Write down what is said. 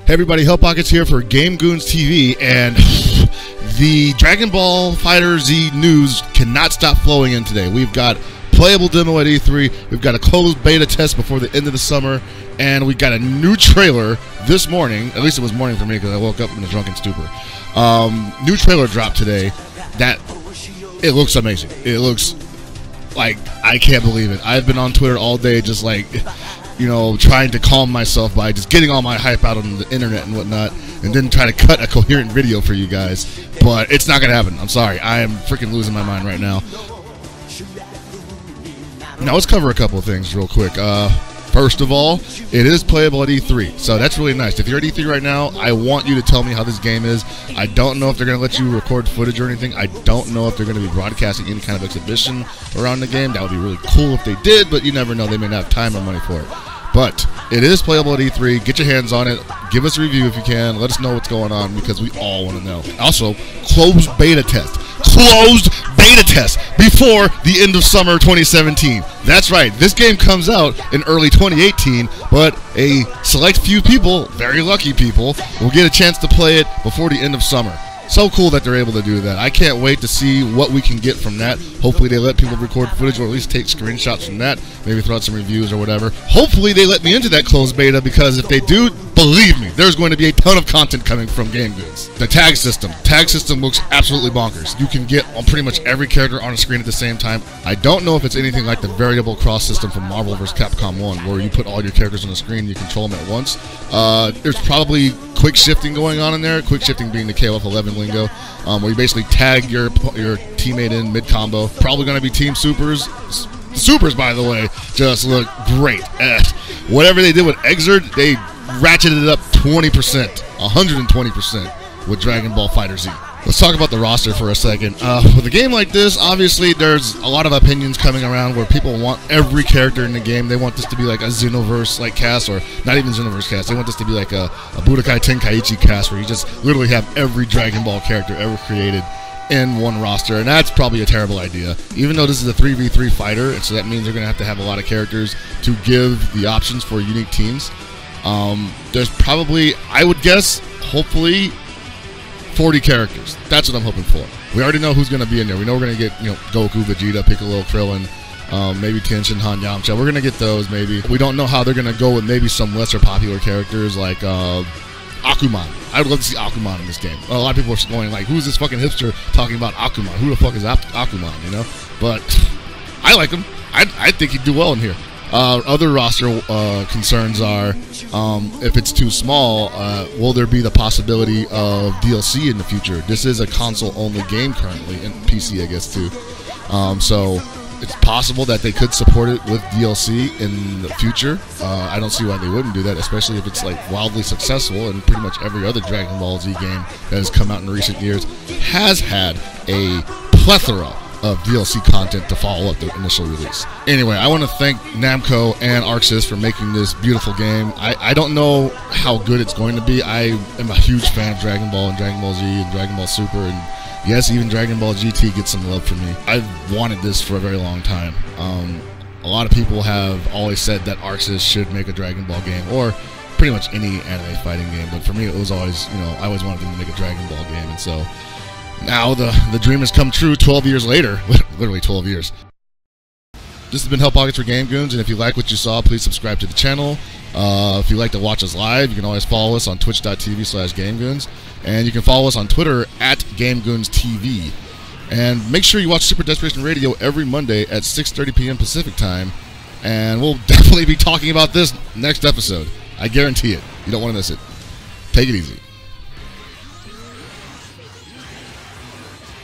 Hey everybody, Hellpockets here for Game Goons TV, and the Dragon Ball FighterZ news cannot stop flowing in today. We've got playable demo at E3, we've got a closed beta test before the end of the summer, and we got a new trailer this morning. At least it was morning for me because I woke up in a drunken stupor. New trailer dropped today that it looks amazing. It looks like I can't believe it. I've been on Twitter all day just like, you know, trying to calm myself by just getting all my hype out on the internet and whatnot, and then try to cut a coherent video for you guys. But it's not going to happen. I'm sorry. I am freaking losing my mind right now. Now, let's cover a couple of things real quick. First of all, it is playable at E3, so that's really nice. If you're at E3 right now, I want you to tell me how this game is. I don't know if they're going to let you record footage or anything. I don't know if they're going to be broadcasting any kind of exhibition around the game. That would be really cool if they did, but you never know. They may not have time or money for it. But it is playable at E3. Get your hands on it. Give us a review if you can. Let us know what's going on because we all want to know. Also, closed beta test. Closed beta test before the end of summer 2017. That's right. This game comes out in early 2018, but a select few people, very lucky people, will get a chance to play it before the end of summer. So cool that they're able to do that. I can't wait to see what we can get from that. Hopefully they let people record footage or at least take screenshots from that. Maybe throw out some reviews or whatever. Hopefully they let me into that closed beta, because if they do, believe me, there's going to be a ton of content coming from Game Goons. The tag system. Tag system looks absolutely bonkers. You can get on pretty much every character on a screen at the same time. I don't know if it's anything like the variable cross system from Marvel vs. Capcom 1, where you put all your characters on the screen and you control them at once. There's probably quick shifting going on in there. Quick shifting being the KOF 11 lingo, where you basically tag your teammate in mid-combo. Probably going to be team supers. The supers, by the way, just look great. Whatever they did with Exerd, they ratcheted it up 20%, 120% with Dragon Ball FighterZ. Let's talk about the roster for a second. With a game like this, obviously there's a lot of opinions coming around where people want every character in the game. They want this to be like a Xenoverse-like cast, or not even Xenoverse cast. They want this to be like a Budokai Tenkaichi cast, where you just literally have every Dragon Ball character ever created in one roster, and that's probably a terrible idea. Even though this is a 3v3 fighter, and so that means they're going to have a lot of characters to give the options for unique teams. There's probably, I would guess, hopefully 40 characters. That's what I'm hoping for. We already know who's going to be in there. We know we're going to get, you know, Goku, Vegeta, Piccolo, Krillin, maybe Tenshin, Han, Yamcha. We're going to get those, maybe. We don't know how they're going to go with maybe some lesser popular characters like Akuman. I would love to see Akuman in this game. A lot of people are going like, who's this fucking hipster talking about Akuman? Who the fuck is Akuman, you know? But I like him. I think he'd do well in here. Other roster concerns are, if it's too small, will there be the possibility of DLC in the future? This is a console-only game currently, and PC, I guess, too. So it's possible that they could support it with DLC in the future. I don't see why they wouldn't do that, especially if it's like wildly successful, and pretty much every other Dragon Ball Z game that has come out in recent years has had a plethora of DLC content to follow up the initial release. Anyway, I want to thank Namco and ArcSys for making this beautiful game. I don't know how good it's going to be. I am a huge fan of Dragon Ball and Dragon Ball Z and Dragon Ball Super, and yes, even Dragon Ball GT gets some love from me. I've wanted this for a very long time. A lot of people have always said that ArcSys should make a Dragon Ball game, or pretty much any anime fighting game, but for me it was always, you know, I always wanted them to make a Dragon Ball game, and so now the dream has come true 12 years later. Literally 12 years. This has been Hellpockets for Game Goons, and if you like what you saw, please subscribe to the channel. If you'd like to watch us live, you can always follow us on twitch.tv/GameGoons, and you can follow us on Twitter at GameGoonsTV. And make sure you watch Super Desperation Radio every Monday at 6:30 p.m. Pacific Time, and we'll definitely be talking about this next episode. I guarantee it. You don't want to miss it. Take it easy.